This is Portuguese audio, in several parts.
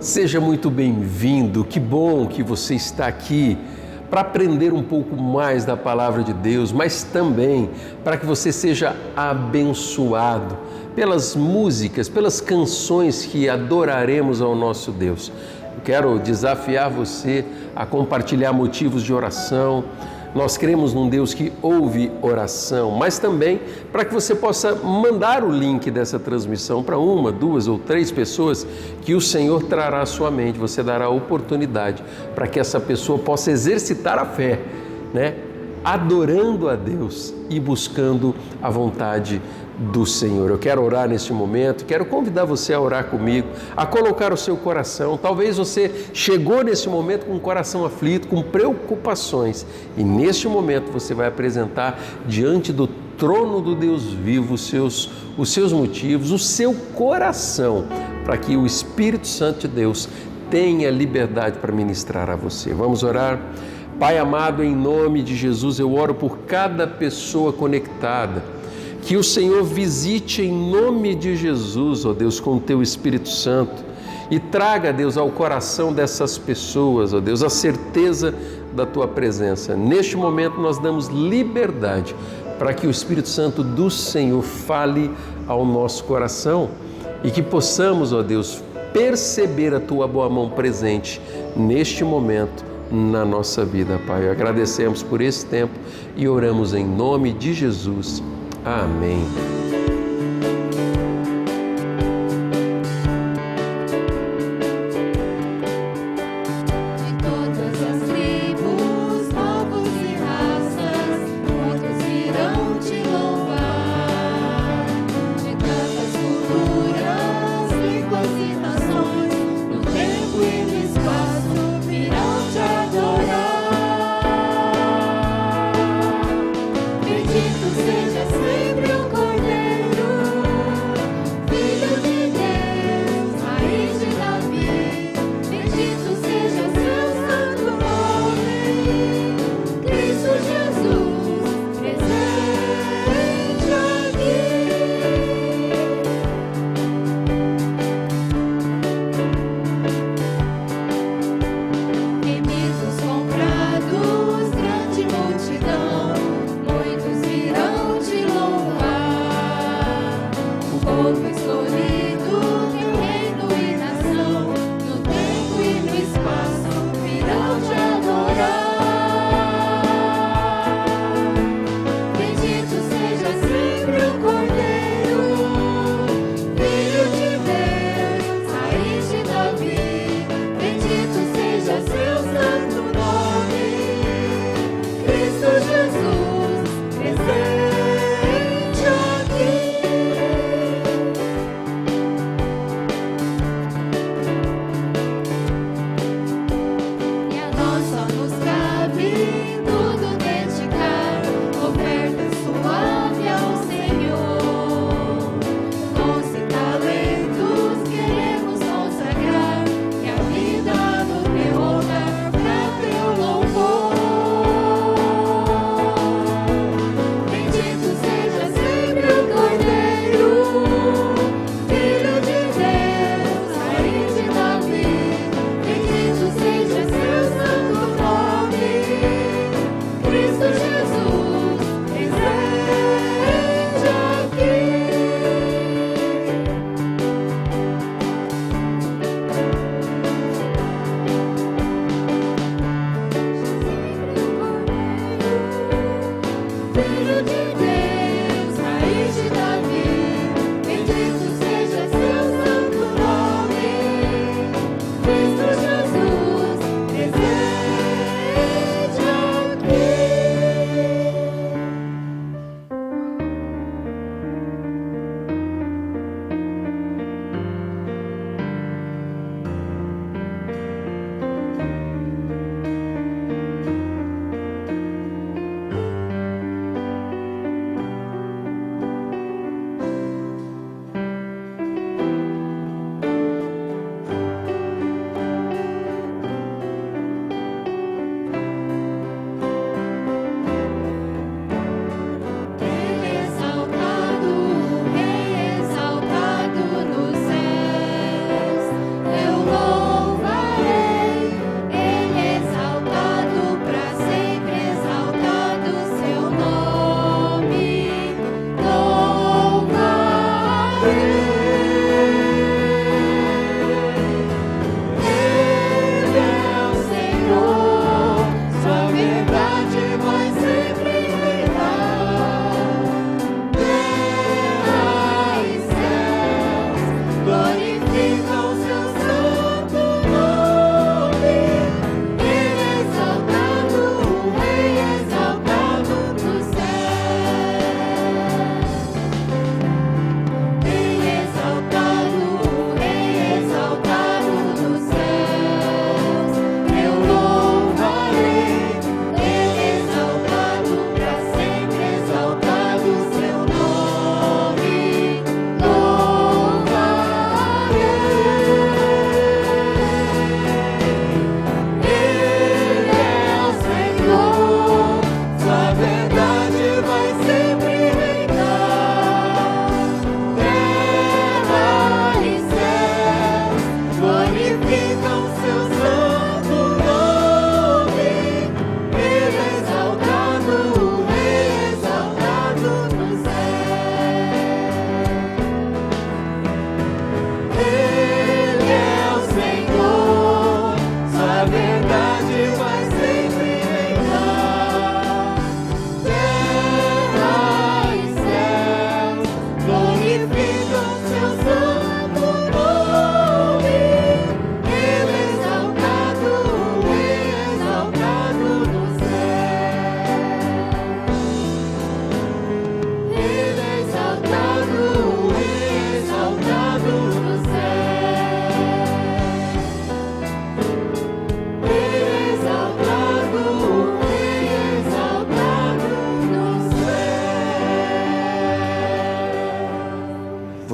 Seja muito bem-vindo, que bom que você está aqui para aprender um pouco mais da Palavra de Deus, mas também para que você seja abençoado pelas músicas, pelas canções que adoraremos ao nosso Deus. Eu quero desafiar você a compartilhar motivos de oração. Nós cremos num Deus que ouve oração, mas também para que você possa mandar o link dessa transmissão para uma, duas ou três pessoas que o Senhor trará à sua mente. Você dará oportunidade para que essa pessoa possa exercitar a fé, né? Adorando a Deus e buscando a vontade do Senhor. Eu quero orar neste momento, quero convidar você a orar comigo, a colocar o seu coração. Talvez você chegou nesse momento com o coração aflito, com preocupações, e neste momento você vai apresentar diante do trono do Deus vivo os seus motivos, o seu coração, para que o Espírito Santo de Deus tenha liberdade para ministrar a você. Vamos orar? Pai amado, em nome de Jesus, eu oro por cada pessoa conectada. Que o Senhor visite em nome de Jesus, ó Deus, com o Teu Espírito Santo e traga, Deus, ao coração dessas pessoas, ó Deus, a certeza da Tua presença. Neste momento nós damos liberdade para que o Espírito Santo do Senhor fale ao nosso coração e que possamos, ó Deus, perceber a Tua boa mão presente neste momento na nossa vida, Pai. Agradecemos por esse tempo e oramos em nome de Jesus. Amém. Seja sempre o Cordeiro.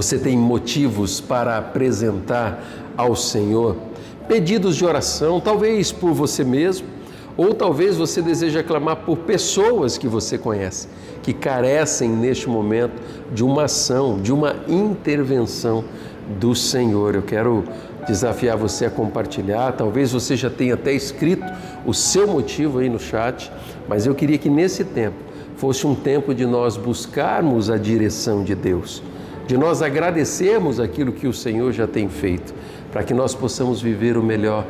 Você tem motivos para apresentar ao Senhor, pedidos de oração, talvez por você mesmo, ou talvez você deseja clamar por pessoas que você conhece, que carecem neste momento de uma ação, de uma intervenção do Senhor. Eu quero desafiar você a compartilhar, talvez você já tenha até escrito o seu motivo aí no chat, mas eu queria que nesse tempo fosse um tempo de nós buscarmos a direção de Deus, de nós agradecermos aquilo que o Senhor já tem feito, para que nós possamos viver o melhor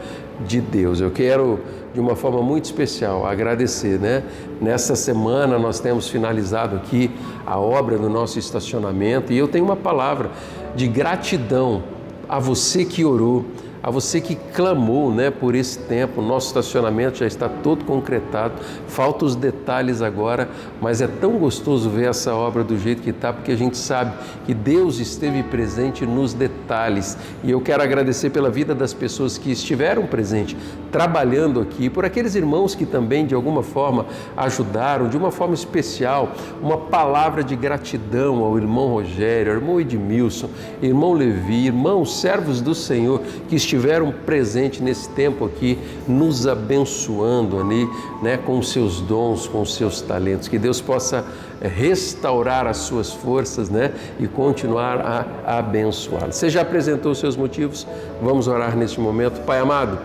de Deus. Eu quero, de uma forma muito especial, agradecer, né? Nessa semana nós temos finalizado aqui a obra do nosso estacionamento e eu tenho uma palavra de gratidão a você que orou, a você que clamou, né, por esse tempo. O nosso estacionamento já está todo concretado, faltam os detalhes agora, mas é tão gostoso ver essa obra do jeito que está, porque a gente sabe que Deus esteve presente nos detalhes. E eu quero agradecer pela vida das pessoas que estiveram presentes, trabalhando aqui, por aqueles irmãos que também de alguma forma ajudaram, de uma forma especial, uma palavra de gratidão ao irmão Rogério, ao irmão Edmilson, irmão Levi, irmãos servos do Senhor que estiveram presentes nesse tempo aqui, nos abençoando ali, né, com os seus dons, com os seus talentos. Que Deus possa restaurar as suas forças, né, e continuar a abençoá-lo. Você já apresentou os seus motivos? Vamos orar neste momento. Pai amado,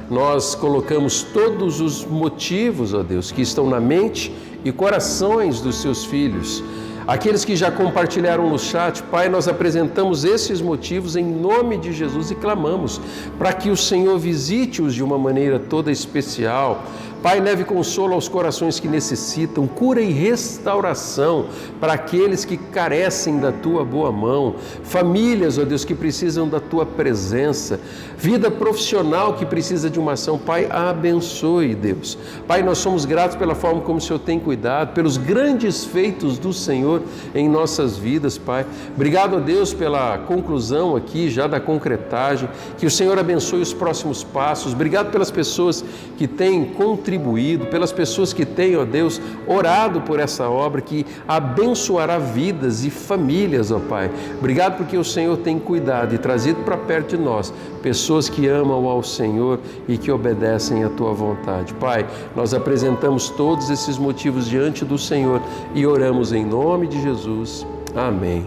nós colocamos todos os motivos, ó Deus, que estão na mente e corações dos seus filhos. Aqueles que já compartilharam no chat, Pai, nós apresentamos esses motivos em nome de Jesus e clamamos para que o Senhor visite-os de uma maneira toda especial. Pai, leve consolo aos corações que necessitam, cura e restauração para aqueles que carecem da Tua boa mão, famílias, ó Deus, que precisam da Tua presença, vida profissional que precisa de uma ação. Pai, abençoe, Deus. Pai, nós somos gratos pela forma como o Senhor tem cuidado, pelos grandes feitos do Senhor em nossas vidas, Pai. Obrigado, ó Deus, pela conclusão aqui, já da concretagem, que o Senhor abençoe os próximos passos. Obrigado pelas pessoas que têm contribuído, pelas pessoas que têm, ó Deus, orado por essa obra que abençoará vidas e famílias, ó Pai. Obrigado porque o Senhor tem cuidado e trazido para perto de nós pessoas que amam ao Senhor e que obedecem à Tua vontade. Pai, nós apresentamos todos esses motivos diante do Senhor e oramos em nome de Jesus. Amém.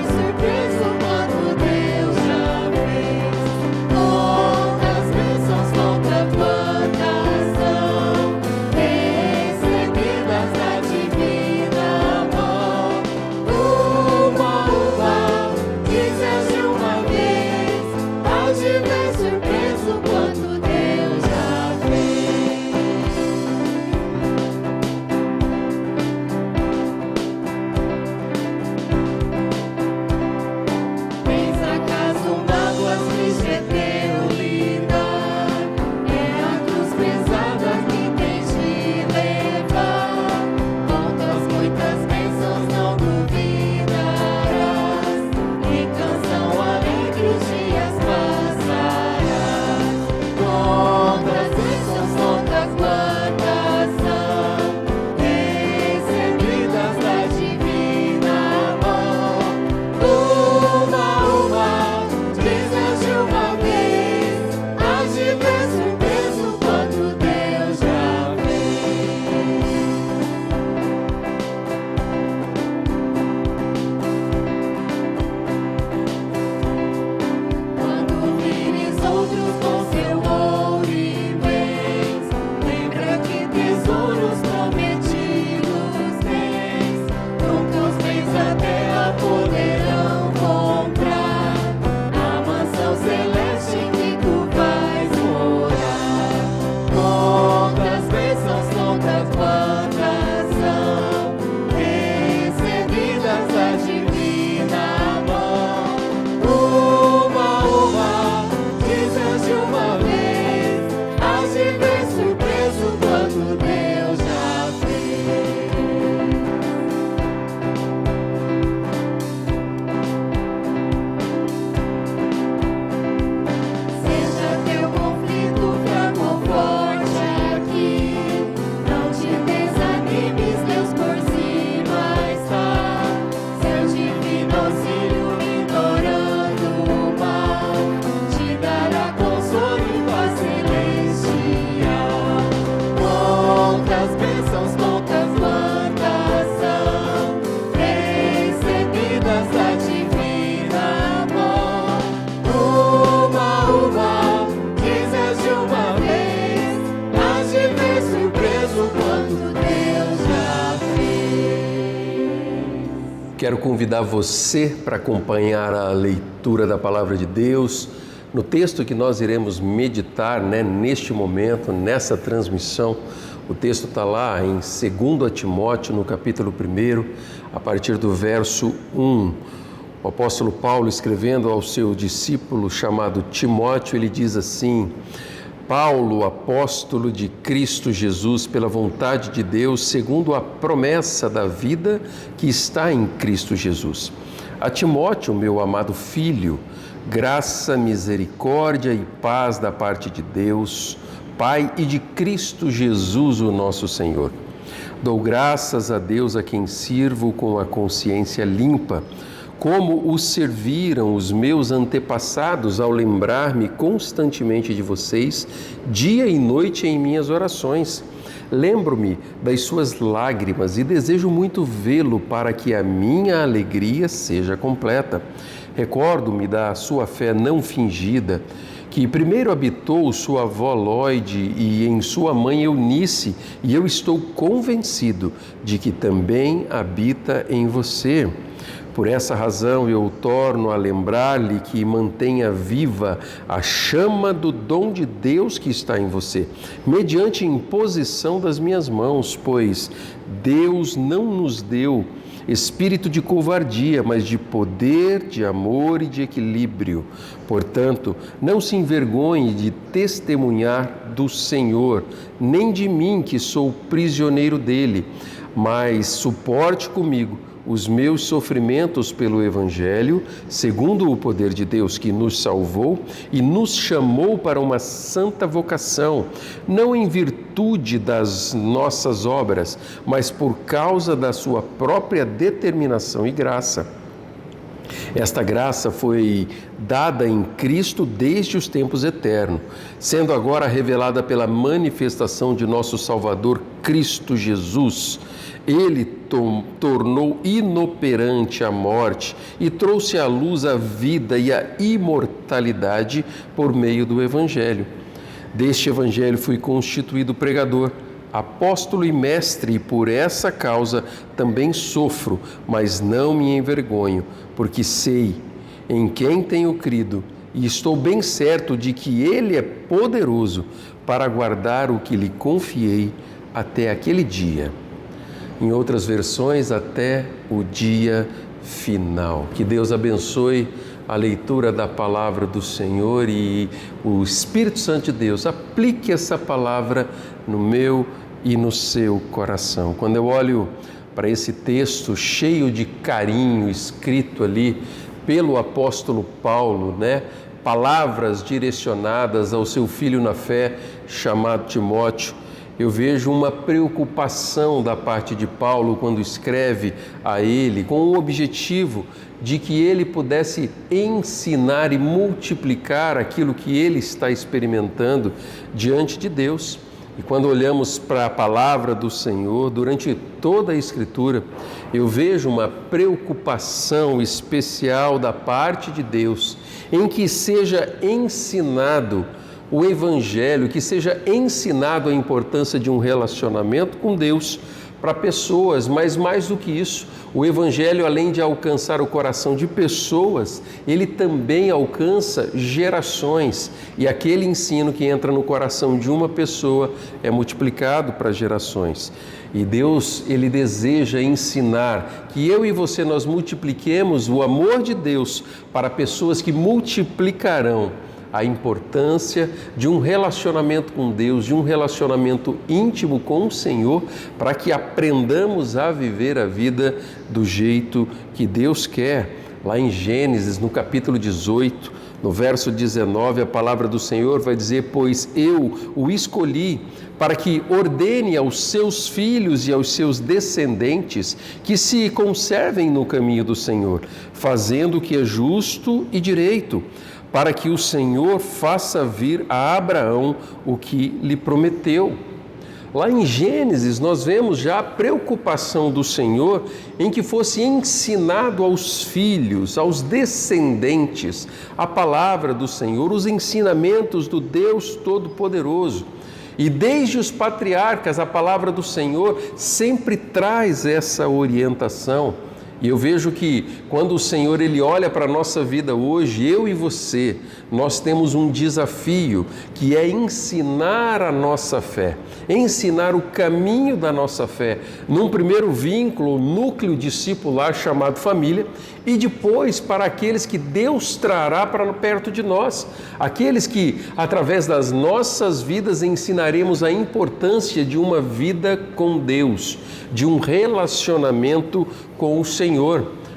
Surpresa. Quero convidar você para acompanhar a leitura da Palavra de Deus no texto que nós iremos meditar, neste momento, nessa transmissão. O texto está lá em 2 Timóteo, no capítulo 1, a partir do verso 1. O apóstolo Paulo, escrevendo ao seu discípulo chamado Timóteo, ele diz assim: Paulo, apóstolo de Cristo Jesus, pela vontade de Deus, segundo a promessa da vida que está em Cristo Jesus. A Timóteo, meu amado filho, graça, misericórdia e paz da parte de Deus, Pai, e de Cristo Jesus, o nosso Senhor. Dou graças a Deus a quem sirvo com a consciência limpa, como o serviram os meus antepassados ao lembrar-me constantemente de vocês, dia e noite em minhas orações. Lembro-me das suas lágrimas e desejo muito vê-lo para que a minha alegria seja completa. Recordo-me da sua fé não fingida, que primeiro habitou sua avó Lóide e em sua mãe Eunice, e eu estou convencido de que também habita em você. Por essa razão eu torno a lembrar-lhe que mantenha viva a chama do dom de Deus que está em você, mediante imposição das minhas mãos, pois Deus não nos deu espírito de covardia, mas de poder, de amor e de equilíbrio. Portanto, não se envergonhe de testemunhar do Senhor, nem de mim, que sou prisioneiro dele, mas suporte comigo os meus sofrimentos pelo Evangelho, segundo o poder de Deus que nos salvou e nos chamou para uma santa vocação, não em virtude das nossas obras, mas por causa da sua própria determinação e graça. Esta graça foi dada em Cristo desde os tempos eternos, sendo agora revelada pela manifestação de nosso Salvador Cristo Jesus. Ele tornou inoperante a morte e trouxe à luz a vida e a imortalidade por meio do Evangelho. Deste Evangelho fui constituído pregador, apóstolo e mestre, e por essa causa também sofro, mas não me envergonho, porque sei em quem tenho crido e estou bem certo de que Ele é poderoso para guardar o que lhe confiei até aquele dia. Em outras versões, até o dia final. Que Deus abençoe a leitura da palavra do Senhor e o Espírito Santo de Deus aplique essa palavra no meu e no seu coração. Quando eu olho para esse texto cheio de carinho, escrito ali pelo apóstolo Paulo, palavras direcionadas ao seu filho na fé, chamado Timóteo, eu vejo uma preocupação da parte de Paulo quando escreve a ele, com o objetivo de que ele pudesse ensinar e multiplicar aquilo que ele está experimentando diante de Deus. E quando olhamos para a palavra do Senhor, durante toda a Escritura, eu vejo uma preocupação especial da parte de Deus em que seja ensinado o Evangelho, que seja ensinado a importância de um relacionamento com Deus para pessoas, mas mais do que isso, o Evangelho, além de alcançar o coração de pessoas, ele também alcança gerações, e aquele ensino que entra no coração de uma pessoa é multiplicado para gerações. E Deus, ele deseja ensinar que eu e você nós multipliquemos o amor de Deus para pessoas que multiplicarão a importância de um relacionamento com Deus, de um relacionamento íntimo com o Senhor, para que aprendamos a viver a vida do jeito que Deus quer. Lá em Gênesis, no capítulo 18, no verso 19, a palavra do Senhor vai dizer: pois eu o escolhi para que ordene aos seus filhos e aos seus descendentes que se conservem no caminho do Senhor, fazendo o que é justo e direito, para que o Senhor faça vir a Abraão o que lhe prometeu. Lá em Gênesis, nós vemos já a preocupação do Senhor em que fosse ensinado aos filhos, aos descendentes, a palavra do Senhor, os ensinamentos do Deus Todo-Poderoso. E desde os patriarcas, a palavra do Senhor sempre traz essa orientação. E eu vejo que quando o Senhor ele olha para a nossa vida hoje, eu e você, nós temos um desafio que é ensinar a nossa fé, ensinar o caminho da nossa fé, num primeiro vínculo, núcleo discipular chamado família, e depois para aqueles que Deus trará para perto de nós, aqueles que através das nossas vidas ensinaremos a importância de uma vida com Deus, de um relacionamento com o Senhor.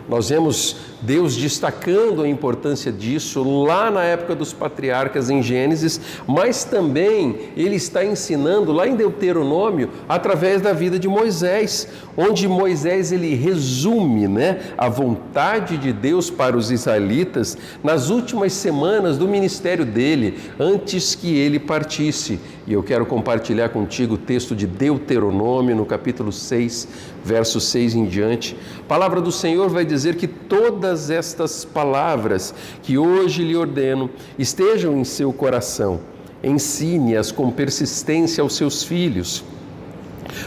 Nós vemos Deus destacando a importância disso lá na época dos patriarcas em Gênesis, mas também Ele está ensinando lá em Deuteronômio através da vida de Moisés, onde Moisés ele resume, a vontade de Deus para os israelitas nas últimas semanas do ministério dele, antes que ele partisse. E eu quero compartilhar contigo o texto de Deuteronômio, no capítulo 6, verso 6 em diante. A palavra do Senhor vai dizer que todas estas palavras que hoje lhe ordeno estejam em seu coração. Ensine-as com persistência aos seus filhos.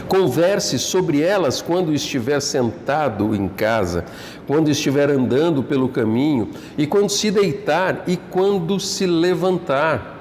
Converse sobre elas quando estiver sentado em casa, quando estiver andando pelo caminho, e quando se deitar e quando se levantar.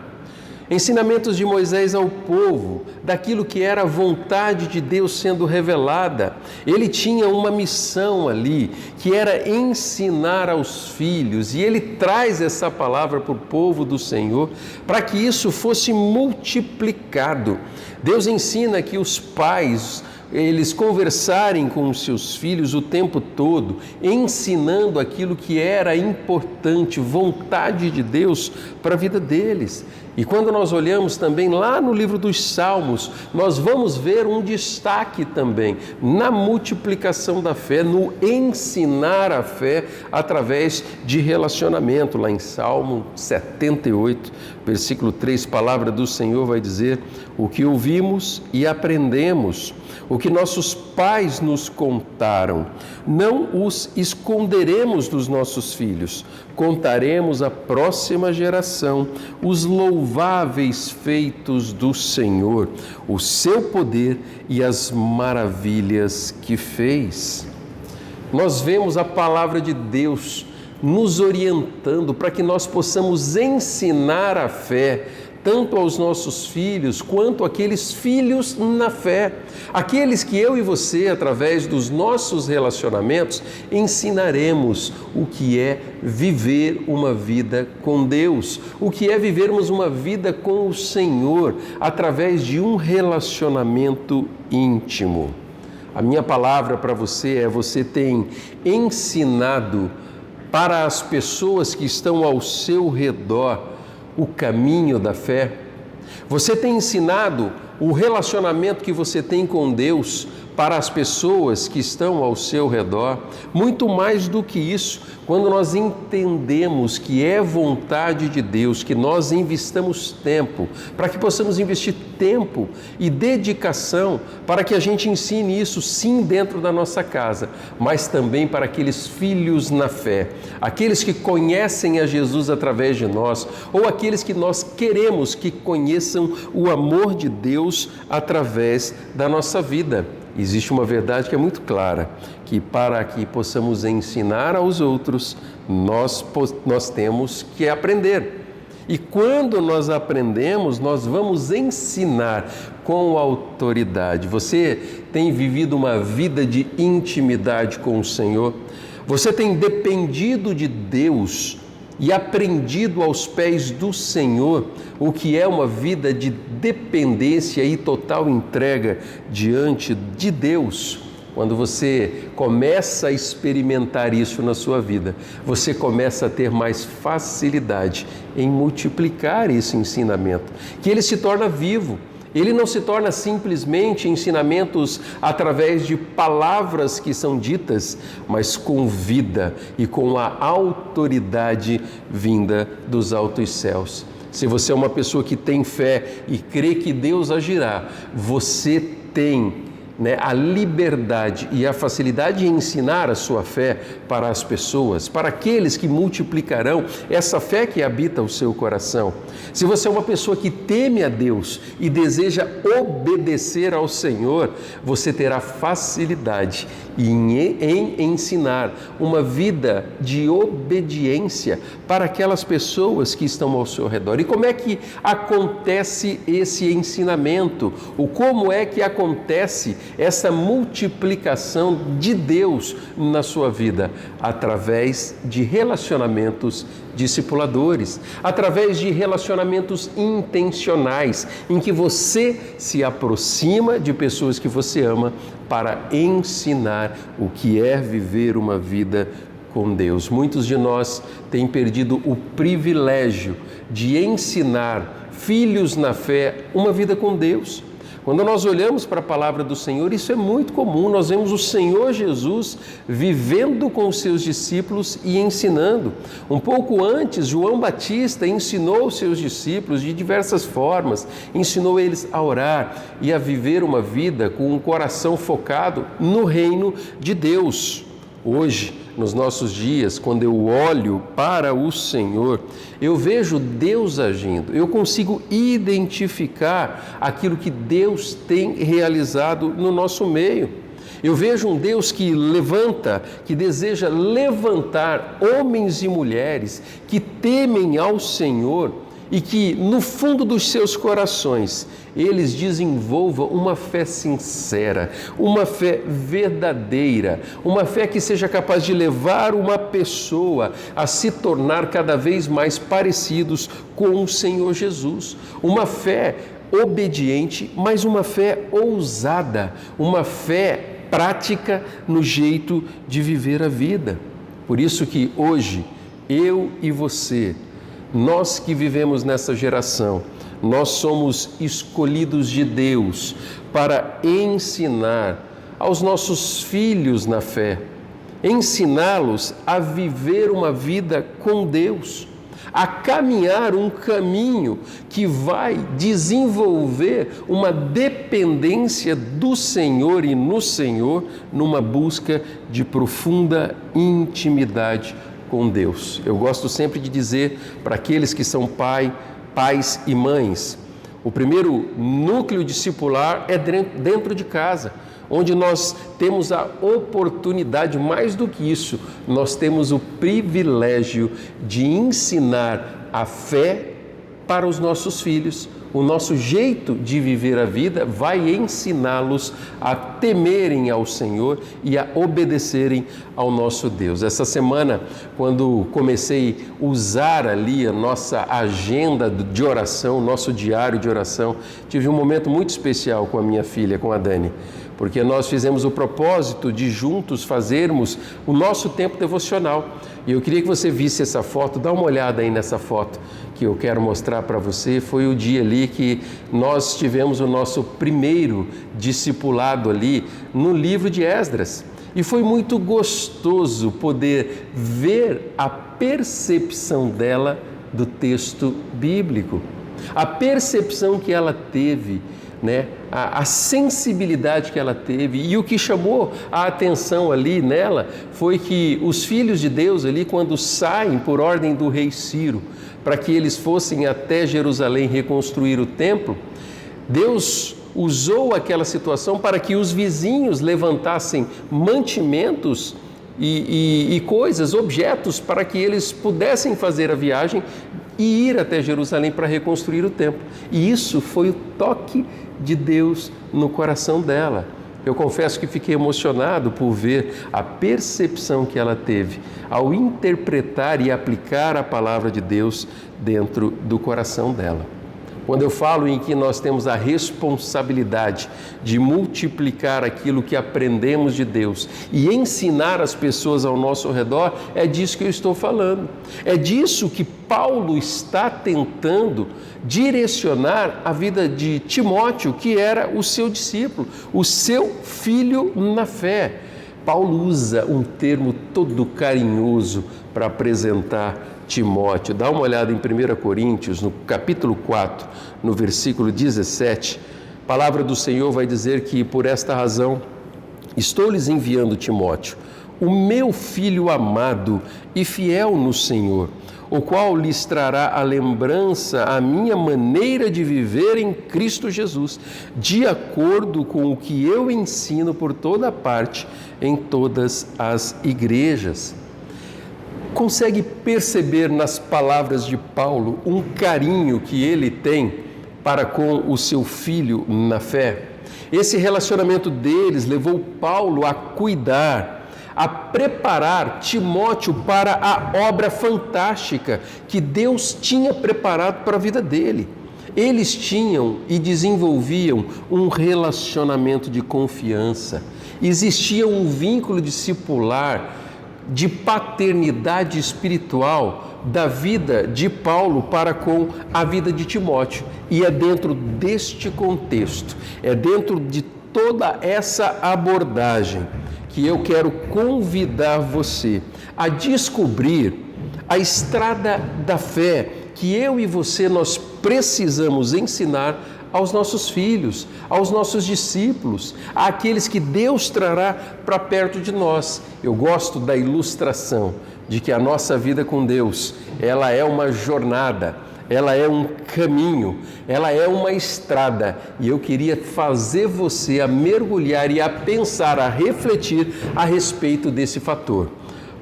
Ensinamentos de Moisés ao povo, daquilo que era a vontade de Deus sendo revelada. Ele tinha uma missão ali, que era ensinar aos filhos, e ele traz essa palavra para o povo do Senhor, para que isso fosse multiplicado. Deus ensina que os pais, eles conversarem com os seus filhos o tempo todo, ensinando aquilo que era importante, vontade de Deus para a vida deles. E quando nós olhamos também lá no livro dos Salmos, nós vamos ver um destaque também na multiplicação da fé, no ensinar a fé através de relacionamento. Lá em Salmo 78, versículo 3, palavra do Senhor vai dizer: o que ouvimos e aprendemos, o que nossos pais nos contaram, não os esconderemos dos nossos filhos, contaremos à próxima geração os louváveis feitos do Senhor, o seu poder e as maravilhas que fez. Nós vemos a palavra de Deus nos orientando para que nós possamos ensinar a fé, tanto aos nossos filhos, quanto àqueles filhos na fé. Aqueles que eu e você, através dos nossos relacionamentos, ensinaremos o que é viver uma vida com Deus, o que é vivermos uma vida com o Senhor, através de um relacionamento íntimo. A minha palavra para você é: você tem ensinado para as pessoas que estão ao seu redor o caminho da fé? Você tem ensinado o relacionamento que você tem com Deus para as pessoas que estão ao seu redor? Muito mais do que isso, quando nós entendemos que é vontade de Deus que nós investamos tempo, para que possamos investir tempo e dedicação para que a gente ensine isso sim dentro da nossa casa, mas também para aqueles filhos na fé, aqueles que conhecem a Jesus através de nós, ou aqueles que nós queremos que conheçam o amor de Deus através da nossa vida. Existe uma verdade que é muito clara, que para que possamos ensinar aos outros, nós temos que aprender. E quando nós aprendemos, nós vamos ensinar com autoridade. Você tem vivido uma vida de intimidade com o Senhor? Você tem dependido de Deus e aprendido aos pés do Senhor o que é uma vida de dependência e total entrega diante de Deus? Quando você começa a experimentar isso na sua vida, você começa a ter mais facilidade em multiplicar esse ensinamento, que ele se torna vivo. Ele não se torna simplesmente ensinamentos através de palavras que são ditas, mas com vida e com a autoridade vinda dos altos céus. Se você é uma pessoa que tem fé e crê que Deus agirá, você tem a liberdade e a facilidade de ensinar a sua fé para as pessoas, para aqueles que multiplicarão essa fé que habita o seu coração. Se você é uma pessoa que teme a Deus e deseja obedecer ao Senhor, você terá facilidade e em ensinar uma vida de obediência para aquelas pessoas que estão ao seu redor. E como é que acontece esse ensinamento? Ou como é que acontece essa multiplicação de Deus na sua vida? Através de relacionamentos discipuladores, através de relacionamentos intencionais, em que você se aproxima de pessoas que você ama para ensinar o que é viver uma vida com Deus. Muitos de nós têm perdido o privilégio de ensinar filhos na fé uma vida com Deus. Quando nós olhamos para a palavra do Senhor, isso é muito comum. Nós vemos o Senhor Jesus vivendo com os seus discípulos e ensinando. Um pouco antes, João Batista ensinou os seus discípulos de diversas formas. Ensinou eles a orar e a viver uma vida com um coração focado no reino de Deus. Hoje, nos nossos dias, quando eu olho para o Senhor, eu vejo Deus agindo, eu consigo identificar aquilo que Deus tem realizado no nosso meio. Eu vejo um Deus que levanta, que deseja levantar homens e mulheres que temem ao Senhor e que, no fundo dos seus corações, eles desenvolvam uma fé sincera, uma fé verdadeira, uma fé que seja capaz de levar uma pessoa a se tornar cada vez mais parecidos com o Senhor Jesus. Uma fé obediente, mas uma fé ousada, uma fé prática no jeito de viver a vida. Por isso que hoje, eu e você, nós que vivemos nessa geração, nós somos escolhidos de Deus para ensinar aos nossos filhos na fé, ensiná-los a viver uma vida com Deus, a caminhar um caminho que vai desenvolver uma dependência do Senhor e no Senhor, numa busca de profunda intimidade com Deus. Eu gosto sempre de dizer para aqueles que são pais e mães, o primeiro núcleo discipular é dentro de casa, onde nós temos a oportunidade, mais do que isso, nós temos o privilégio de ensinar a fé para os nossos filhos. O nosso jeito de viver a vida vai ensiná-los a temerem ao Senhor e a obedecerem ao nosso Deus. Essa semana, quando comecei a usar ali a nossa agenda de oração, nosso diário de oração, tive um momento muito especial com a minha filha, com a Dani, porque nós fizemos o propósito de juntos fazermos o nosso tempo devocional. E eu queria que você visse essa foto, dá uma olhada aí nessa foto que eu quero mostrar para você. Foi o dia ali que nós tivemos o nosso primeiro discipulado ali no livro de Esdras. E foi muito gostoso poder ver a percepção dela do texto bíblico, a percepção que ela teve, né? A sensibilidade que ela teve. E o que chamou a atenção ali nela foi que os filhos de Deus ali, quando saem por ordem do rei Ciro, para que eles fossem até Jerusalém reconstruir o templo, Deus usou aquela situação para que os vizinhos levantassem mantimentos e coisas, objetos, para que eles pudessem fazer a viagem e ir até Jerusalém para reconstruir o templo. E isso foi o toque de Deus no coração dela. Eu confesso que fiquei emocionado por ver a percepção que ela teve ao interpretar e aplicar a palavra de Deus dentro do coração dela. Quando eu falo em que nós temos a responsabilidade de multiplicar aquilo que aprendemos de Deus e ensinar as pessoas ao nosso redor, é disso que eu estou falando. É disso que Paulo está tentando direcionar a vida de Timóteo, que era o seu discípulo, o seu filho na fé. Paulo usa um termo todo carinhoso para apresentar Timóteo. Dá uma olhada em 1 Coríntios, no capítulo 4, no versículo 17. A palavra do Senhor vai dizer que, por esta razão, estou lhes enviando Timóteo, o meu filho amado e fiel no Senhor, o qual lhes trará a lembrança a minha maneira de viver em Cristo Jesus, de acordo com o que eu ensino por toda parte em todas as igrejas. Consegue perceber nas palavras de Paulo um carinho que ele tem para com o seu filho na fé? Esse relacionamento deles levou Paulo a cuidar, a preparar Timóteo para a obra fantástica que Deus tinha preparado para a vida dele. Eles tinham e desenvolviam um relacionamento de confiança. Existia um vínculo discipular, de paternidade espiritual da vida de Paulo para com a vida de Timóteo. E é dentro deste contexto, é dentro de toda essa abordagem que eu quero convidar você a descobrir a estrada da fé que eu e você nós precisamos ensinar aos nossos filhos, aos nossos discípulos, àqueles que Deus trará para perto de nós. Eu gosto da ilustração de que a nossa vida com Deus, ela é uma jornada, ela é um caminho, ela é uma estrada, e eu queria fazer você a mergulhar e a pensar, a refletir a respeito desse fator.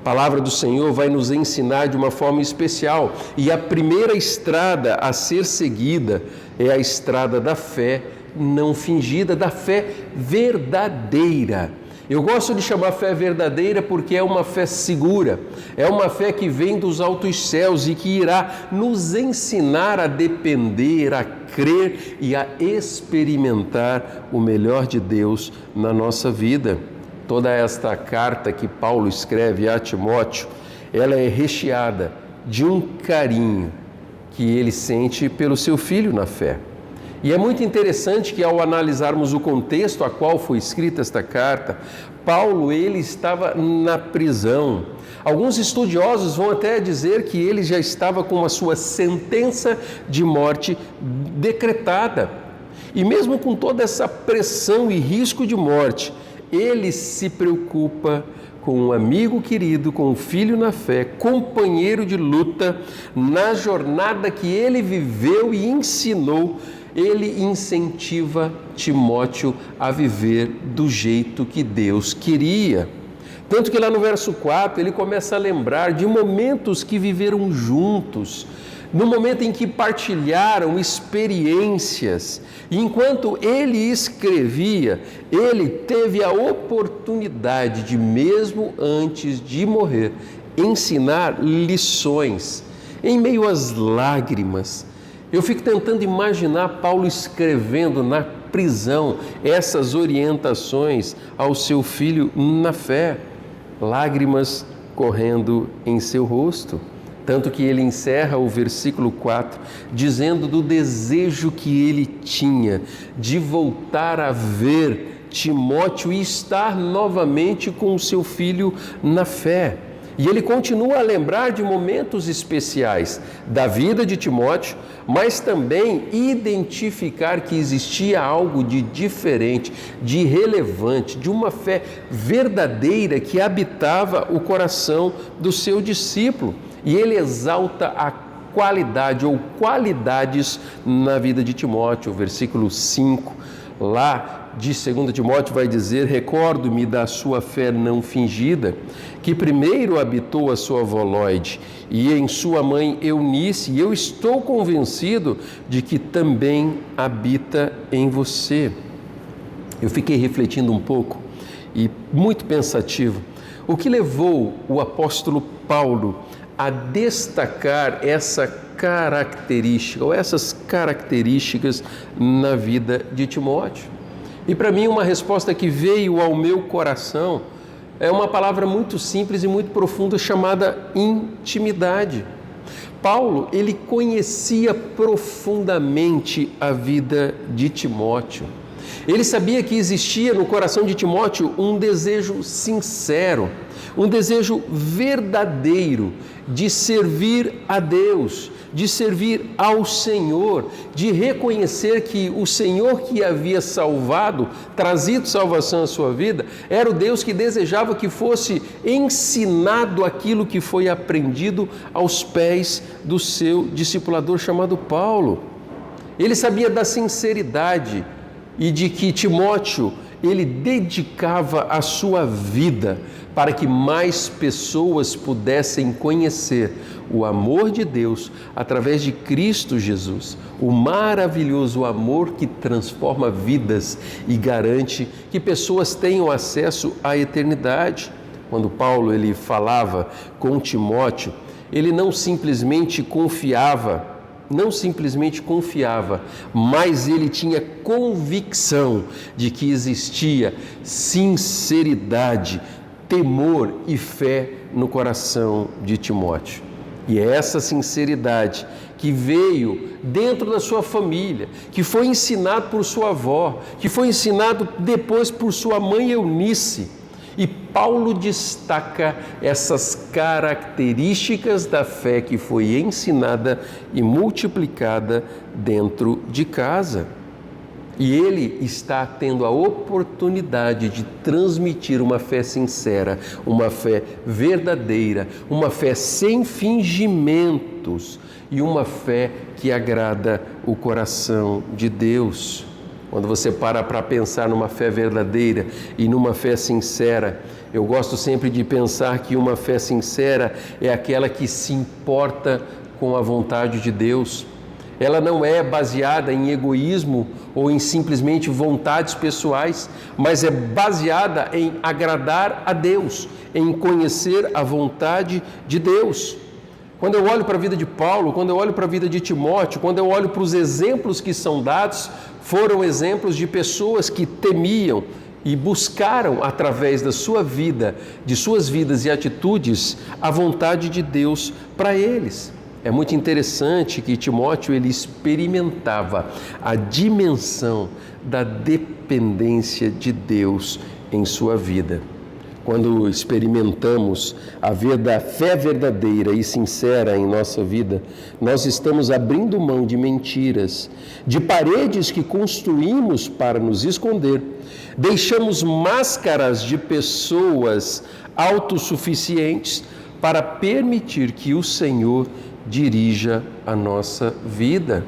A palavra do Senhor vai nos ensinar de uma forma especial, e a primeira estrada a ser seguida é a estrada da fé não fingida, da fé verdadeira. Eu gosto de chamar fé verdadeira porque é uma fé segura, é uma fé que vem dos altos céus e que irá nos ensinar a depender, a crer e a experimentar o melhor de Deus na nossa vida. Toda esta carta que Paulo escreve a Timóteo, ela é recheada de um carinho que ele sente pelo seu filho na fé. E é muito interessante que, ao analisarmos o contexto a qual foi escrita esta carta, Paulo ele estava na prisão. Alguns estudiosos vão até dizer que ele já estava com a sua sentença de morte decretada. E mesmo com toda essa pressão e risco de morte, ele se preocupa com um amigo querido, com um filho na fé, companheiro de luta, na jornada que ele viveu e ensinou. Ele incentiva Timóteo a viver do jeito que Deus queria. Tanto que lá no verso 4 ele começa a lembrar de momentos que viveram juntos, no momento em que partilharam experiências. E enquanto ele escrevia, ele teve a oportunidade de, mesmo antes de morrer, ensinar lições em meio às lágrimas. Eu fico tentando imaginar Paulo escrevendo na prisão essas orientações ao seu filho na fé, lágrimas correndo em seu rosto. Tanto que ele encerra o versículo 4 dizendo do desejo que ele tinha de voltar a ver Timóteo e estar novamente com o seu filho na fé. E ele continua a lembrar de momentos especiais da vida de Timóteo, mas também identificar que existia algo de diferente, de relevante, de uma fé verdadeira que habitava o coração do seu discípulo. E ele exalta a qualidade ou qualidades na vida de Timóteo. O versículo 5 lá de 2 Timóteo vai dizer: recordo-me da sua fé não fingida, que primeiro habitou a sua avó Lóide e em sua mãe Eunice, e eu estou convencido de que também habita em você. Eu fiquei refletindo um pouco e muito pensativo. O que levou o apóstolo Paulo a destacar essa característica ou essas características na vida de Timóteo? E para mim uma resposta que veio ao meu coração é uma palavra muito simples e muito profunda chamada intimidade. Paulo, ele conhecia profundamente a vida de Timóteo. Ele sabia que existia no coração de Timóteo um desejo sincero, um desejo verdadeiro de servir a Deus, de servir ao Senhor, de reconhecer que o Senhor que havia salvado, trazido salvação à sua vida, era o Deus que desejava que fosse ensinado aquilo que foi aprendido aos pés do seu discipulador chamado Paulo. Ele sabia da sinceridade e de que Timóteo, ele dedicava a sua vida para que mais pessoas pudessem conhecer o amor de Deus através de Cristo Jesus, o maravilhoso amor que transforma vidas e garante que pessoas tenham acesso à eternidade. Quando Paulo ele falava com Timóteo, ele não simplesmente confiava, mas ele tinha convicção de que existia sinceridade, temor e fé no coração de Timóteo. E é essa sinceridade que veio dentro da sua família, que foi ensinado por sua avó, que foi ensinado depois por sua mãe Eunice. E Paulo destaca essas características da fé que foi ensinada e multiplicada dentro de casa. E ele está tendo a oportunidade de transmitir uma fé sincera, uma fé verdadeira, uma fé sem fingimentos e uma fé que agrada o coração de Deus. Quando você para pensar numa fé verdadeira e numa fé sincera, eu gosto sempre de pensar que uma fé sincera é aquela que se importa com a vontade de Deus. Ela não é baseada em egoísmo ou em simplesmente vontades pessoais, mas é baseada em agradar a Deus, em conhecer a vontade de Deus. Quando eu olho para a vida de Paulo, quando eu olho para a vida de Timóteo, quando eu olho para os exemplos que são dados, foram exemplos de pessoas que temiam e buscaram, através da sua vida, de suas vidas e atitudes, a vontade de Deus para eles. É muito interessante que Timóteo ele experimentava a dimensão da dependência de Deus em sua vida. Quando experimentamos a fé verdadeira e sincera em nossa vida, nós estamos abrindo mão de mentiras, de paredes que construímos para nos esconder. Deixamos máscaras de pessoas autossuficientes para permitir que o Senhor dirija a nossa vida.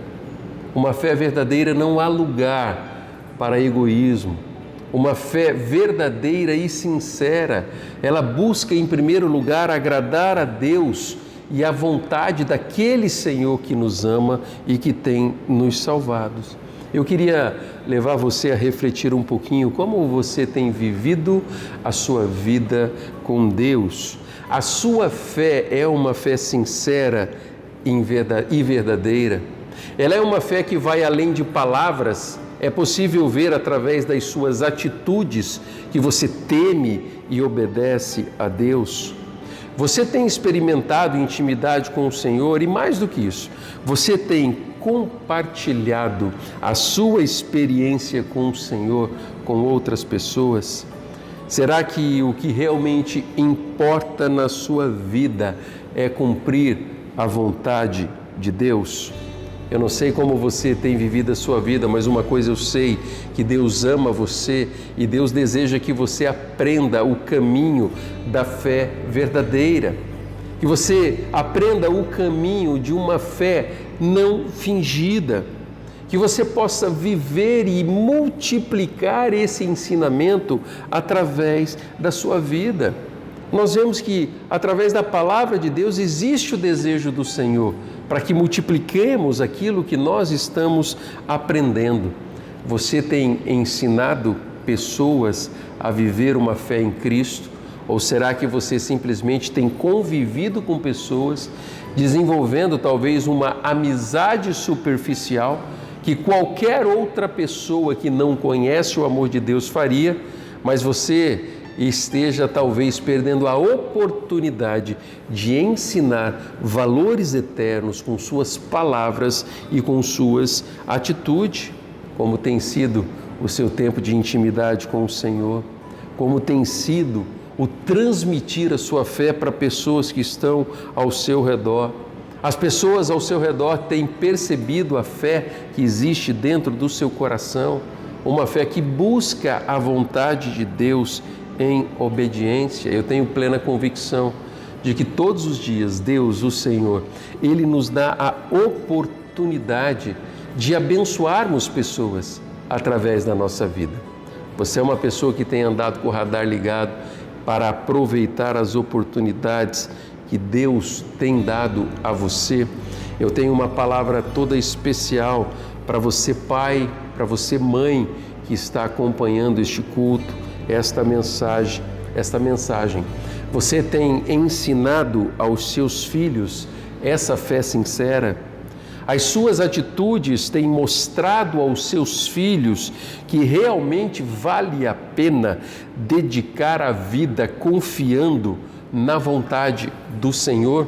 Uma fé verdadeira não há lugar para egoísmo. Uma fé verdadeira e sincera, ela busca em primeiro lugar agradar a Deus e a vontade daquele Senhor que nos ama e que tem nos salvado. Eu queria levar você a refletir um pouquinho como você tem vivido a sua vida com Deus. A sua fé é uma fé sincera e verdadeira. Ela é uma fé que vai além de palavras. É possível ver através das suas atitudes que você teme e obedece a Deus. Você tem experimentado intimidade com o Senhor e, mais do que isso, você tem compartilhado a sua experiência com o Senhor com outras pessoas? Será que o que realmente importa na sua vida é cumprir a vontade de Deus? Eu não sei como você tem vivido a sua vida, mas uma coisa eu sei, que Deus ama você e Deus deseja que você aprenda o caminho da fé verdadeira, que você aprenda o caminho de uma fé não fingida, que você possa viver e multiplicar esse ensinamento através da sua vida. Nós vemos que, através da palavra de Deus, existe o desejo do Senhor para que multipliquemos aquilo que nós estamos aprendendo. Você tem ensinado pessoas a viver uma fé em Cristo? Ou será que você simplesmente tem convivido com pessoas, desenvolvendo talvez uma amizade superficial que qualquer outra pessoa que não conhece o amor de Deus faria, mas você esteja talvez perdendo a oportunidade de ensinar valores eternos com suas palavras e com suas atitudes, como tem sido o seu tempo de intimidade com o Senhor, como tem sido o transmitir a sua fé para pessoas que estão ao seu redor. As pessoas ao seu redor têm percebido a fé que existe dentro do seu coração, uma fé que busca a vontade de Deus em obediência. Eu tenho plena convicção de que todos os dias Deus, o Senhor, Ele nos dá a oportunidade de abençoarmos pessoas através da nossa vida. Você é uma pessoa que tem andado com o radar ligado para aproveitar as oportunidades que Deus tem dado a você. Eu tenho uma palavra toda especial para você, pai, para você, mãe, que está acompanhando este culto, esta mensagem. Você tem ensinado aos seus filhos essa fé sincera? As suas atitudes têm mostrado aos seus filhos que realmente vale a pena dedicar a vida confiando na vontade do Senhor?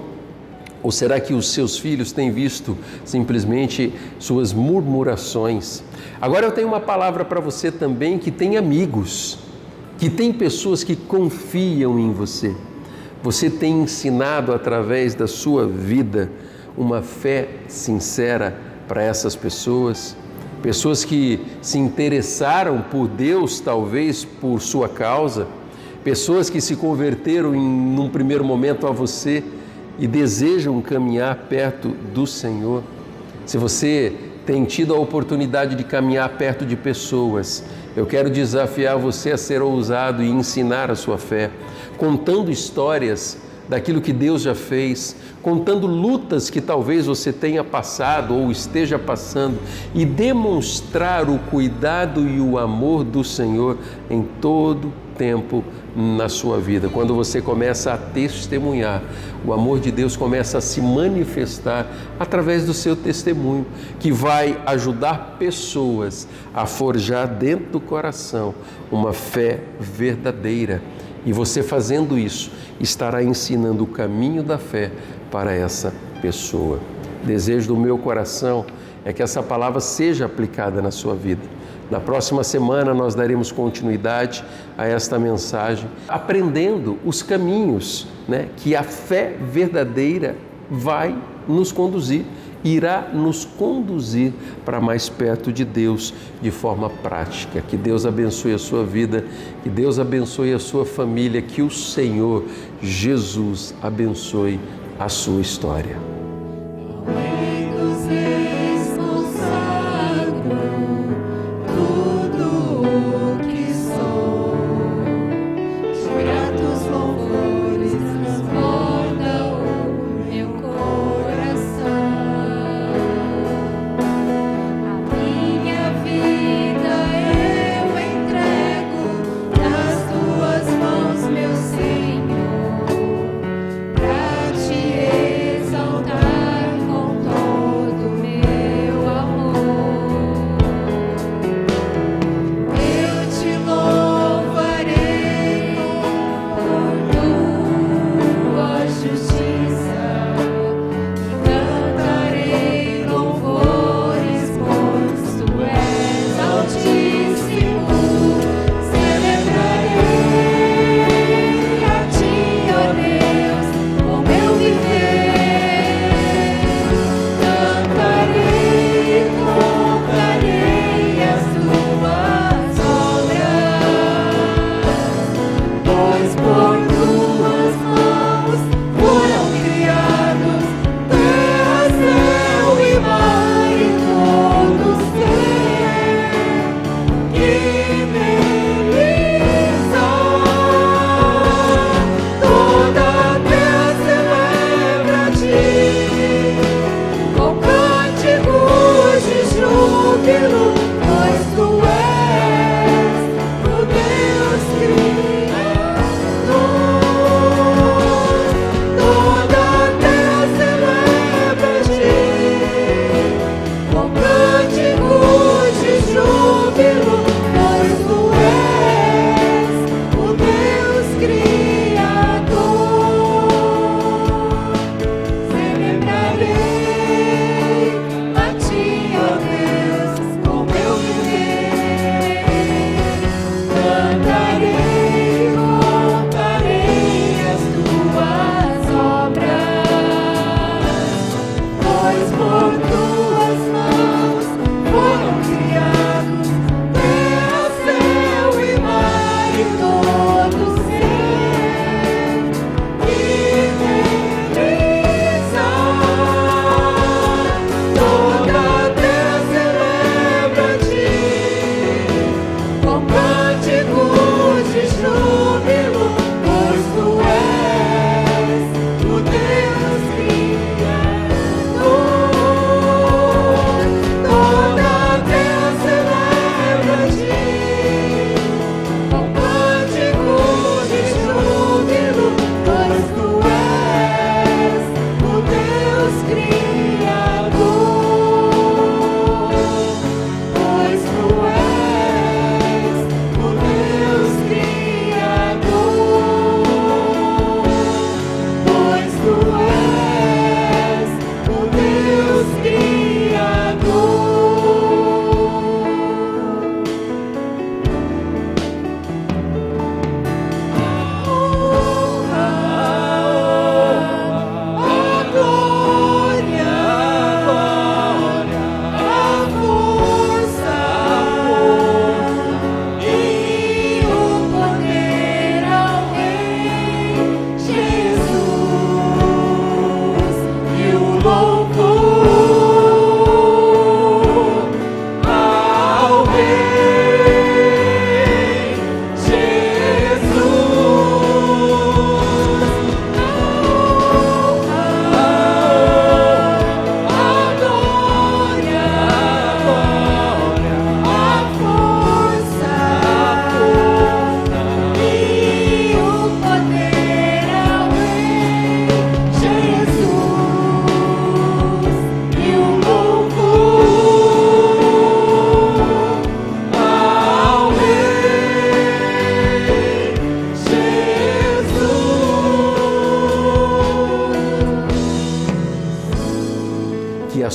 Ou será que os seus filhos têm visto simplesmente suas murmurações? Agora eu tenho uma palavra para você também que tem amigos, que tem pessoas que confiam em você. Você tem ensinado através da sua vida uma fé sincera para essas pessoas? Pessoas que se interessaram por Deus, talvez por sua causa, pessoas que se converteram num primeiro momento a você e desejam caminhar perto do Senhor. Se você tem tido a oportunidade de caminhar perto de pessoas, eu quero desafiar você a ser ousado e ensinar a sua fé, contando histórias daquilo que Deus já fez, contando lutas que talvez você tenha passado ou esteja passando e demonstrar o cuidado e o amor do Senhor em todo tempo na sua vida. Quando você começa a testemunhar, o amor de Deus começa a se manifestar através do seu testemunho, que vai ajudar pessoas a forjar dentro do coração uma fé verdadeira. E você fazendo isso, estará ensinando o caminho da fé para essa pessoa. Desejo do meu coração é que essa palavra seja aplicada na sua vida. Na próxima semana nós daremos continuidade a esta mensagem, aprendendo os caminhos, que a fé verdadeira vai nos conduzir, irá nos conduzir para mais perto de Deus de forma prática. Que Deus abençoe a sua vida, que Deus abençoe a sua família, que o Senhor Jesus abençoe a sua história. Exaltar.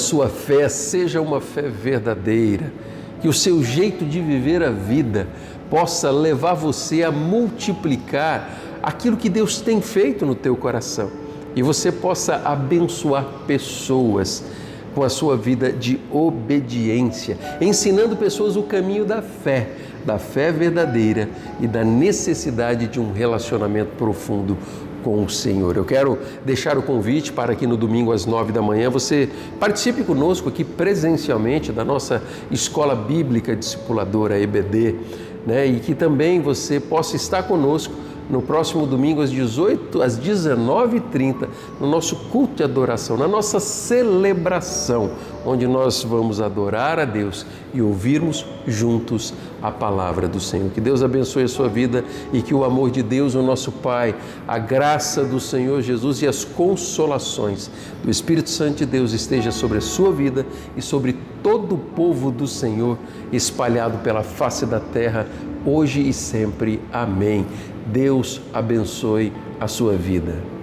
sua fé seja uma fé verdadeira, que o seu jeito de viver a vida possa levar você a multiplicar aquilo que Deus tem feito no teu coração e você possa abençoar pessoas com a sua vida de obediência, ensinando pessoas o caminho da fé verdadeira e da necessidade de um relacionamento profundo com o Senhor. Eu quero deixar o convite para que no domingo às 9 da manhã você participe conosco aqui presencialmente da nossa Escola Bíblica Discipuladora EBD, né? E que também você possa estar conosco no próximo domingo às 19h30, no nosso culto de adoração, na nossa celebração, onde nós vamos adorar a Deus e ouvirmos juntos a palavra do Senhor. Que Deus abençoe a sua vida e que o amor de Deus, o nosso Pai, a graça do Senhor Jesus e as consolações do Espírito Santo de Deus esteja sobre a sua vida e sobre todo o povo do Senhor espalhado pela face da terra, hoje e sempre. Amém. Deus abençoe a sua vida.